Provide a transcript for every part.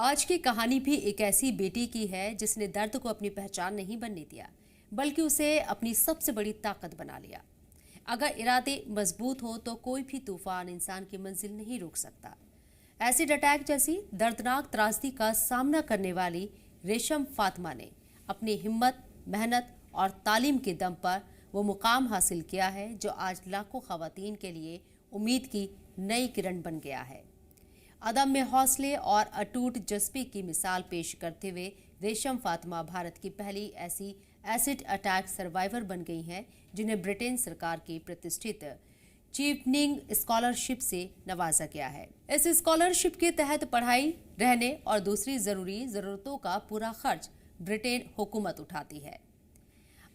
आज की कहानी भी एक ऐसी बेटी की है जिसने दर्द को अपनी पहचान नहीं बनने दिया, बल्कि उसे अपनी सबसे बड़ी ताकत बना लिया। अगर इरादे मजबूत हो तो कोई भी तूफान इंसान की मंजिल नहीं रोक सकता। एसिड अटैक जैसी दर्दनाक त्रासदी का सामना करने वाली रेशम फातिमा ने अपनी हिम्मत, मेहनत और तालीम के दम पर वो मुकाम हासिल किया है जो आज लाखों खवातीन के लिए उम्मीद की नई किरण बन गया है। अदम्य हौसले और अटूट जज्बे की मिसाल पेश करते हुए रेशम फातिमा भारत की पहली ऐसी एसिड अटैक सर्वाइवर बन गई हैं जिन्हें ब्रिटेन सरकार की प्रतिष्ठित चीवनिंग स्कॉलरशिप से नवाजा गया है। इस स्कॉलरशिप के तहत पढ़ाई, रहने और दूसरी जरूरी जरूरतों का पूरा खर्च ब्रिटेन हुकूमत उठाती है।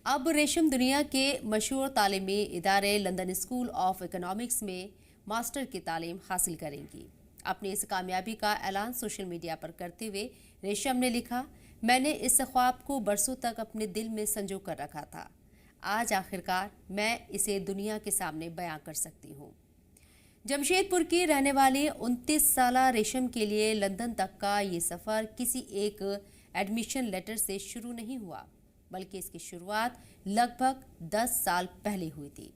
अब रेशम दुनिया के मशहूर तालीमी इदारे लंदन स्कूल ऑफ इकोनॉमिक्स में मास्टर की तालीम हासिल करेंगी। अपनी इस कामयाबी का ऐलान सोशल मीडिया पर करते हुए रेशम ने लिखा, मैंने इस ख्वाब को बरसों तक अपने दिल में संजो कर रखा था। आज आखिरकार मैं इसे दुनिया के सामने बयां कर सकती हूँ। जमशेदपुर की रहने वाली 29 साला रेशम के लिए लंदन तक का ये सफ़र किसी एक एडमिशन लेटर से शुरू नहीं हुआ, बल्कि इसकी शुरुआत लगभग 10 साल पहले हुई थी,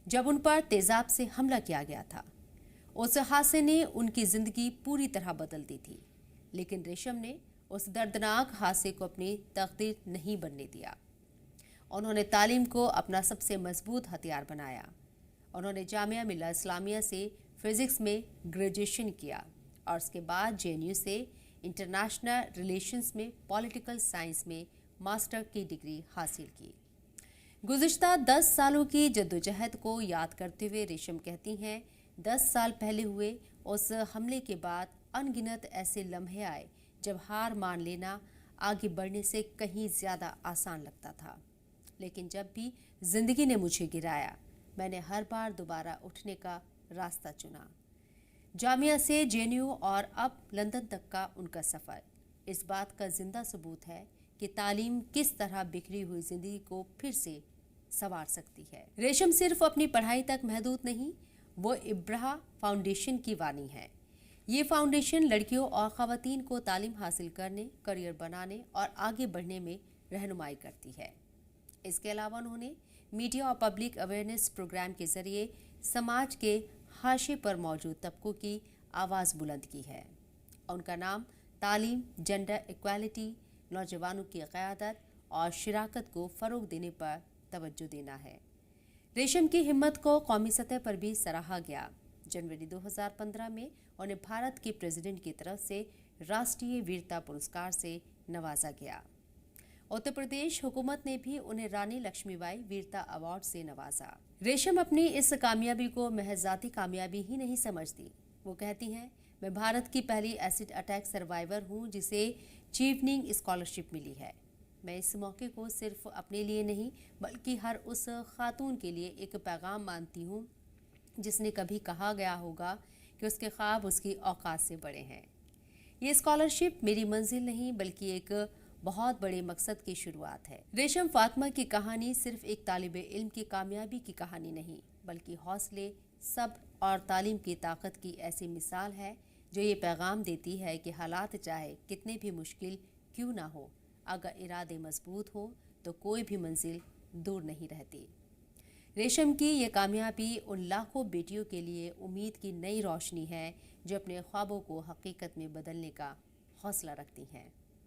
जब उन पर तेजाब से हमला किया गया था। उस हादसे ने उनकी जिंदगी पूरी तरह बदल दी थी, लेकिन रेशम ने उस दर्दनाक हादसे को अपनी तकदीर नहीं बनने दिया। उन्होंने तालीम को अपना सबसे मजबूत हथियार बनाया। उन्होंने जामिया मिल्ला इस्लामिया से फिजिक्स में ग्रेजुएशन किया और उसके बाद जेएनयू से इंटरनेशनल रिलेशंस में पॉलिटिकल साइंस में मास्टर की डिग्री हासिल की। गुज़िश्ता 10 सालों की जद्दोजहद को याद करते हुए रेशम कहती हैं, 10 साल पहले हुए उस हमले के बाद अनगिनत ऐसे लम्हे आए जब हार मान लेना आगे बढ़ने से कहीं ज़्यादा आसान लगता था। लेकिन जब भी ज़िंदगी ने मुझे गिराया, मैंने हर बार दोबारा उठने का रास्ता चुना। जामिया से जेएनयू और अब लंदन तक का उनका सफ़र इस बात का जिंदा सबूत है कि तालीम किस तरह बिखरी हुई ज़िंदगी को फिर से संवार सकती है। रेशम सिर्फ अपनी पढ़ाई तक महदूद नहीं, वो इब्राह फाउंडेशन की वानी है। ये फाउंडेशन लड़कियों और ख़वातीन को तालीम हासिल करने, करियर बनाने और आगे बढ़ने में रहनुमाई करती है। इसके अलावा उन्होंने मीडिया और पब्लिक अवेयरनेस प्रोग्राम के जरिए समाज के हाशिए पर मौजूद तबकों की आवाज़ बुलंद की है। उनका नाम तालीम, जेंडर इक्वालिटी, नौजवानों की क़यादत और शराकत को फ़रोग़ देने पर तवज्जो देना है। रेशम की हिम्मत को कौमी सतह पर भी सराहा गया। जनवरी 2015 में उन्हें भारत के प्रेसिडेंट की तरफ से राष्ट्रीय वीरता पुरस्कार से नवाजा गया। उत्तर प्रदेश हुकूमत ने भी उन्हें रानी लक्ष्मीबाई वीरता अवार्ड से नवाजा। रेशम अपनी इस कामयाबी को महज ज़ाती कामयाबी ही नहीं समझती। वो कहती हैं, मैं भारत की पहली एसिड अटैक सर्वाइवर हूँ जिसे चीवनिंग स्कॉलरशिप मिली है। मैं इस मौके को सिर्फ अपने लिए नहीं बल्कि हर उस खातून के लिए एक पैगाम मानती हूँ जिसने कभी कहा गया होगा कि उसके ख्वाब उसकी औकात से बड़े हैं। ये स्कॉलरशिप मेरी मंजिल नहीं बल्कि एक बहुत बड़े मकसद की शुरुआत है। रेशम फातिमा की कहानी सिर्फ एक तालिबे इल्म की कामयाबी की कहानी नहीं बल्कि हौसले, सब्र और तालीम की ताकत की ऐसी मिसाल है जो ये पैगाम देती है कि हालात चाहे कितने भी मुश्किल क्यों ना हो, अगर इरादे मजबूत हो तो कोई भी मंजिल दूर नहीं रहती। रेशम की ये कामयाबी उन लाखों बेटियों के लिए उम्मीद की नई रोशनी है जो अपने ख्वाबों को हकीकत में बदलने का हौसला रखती हैं।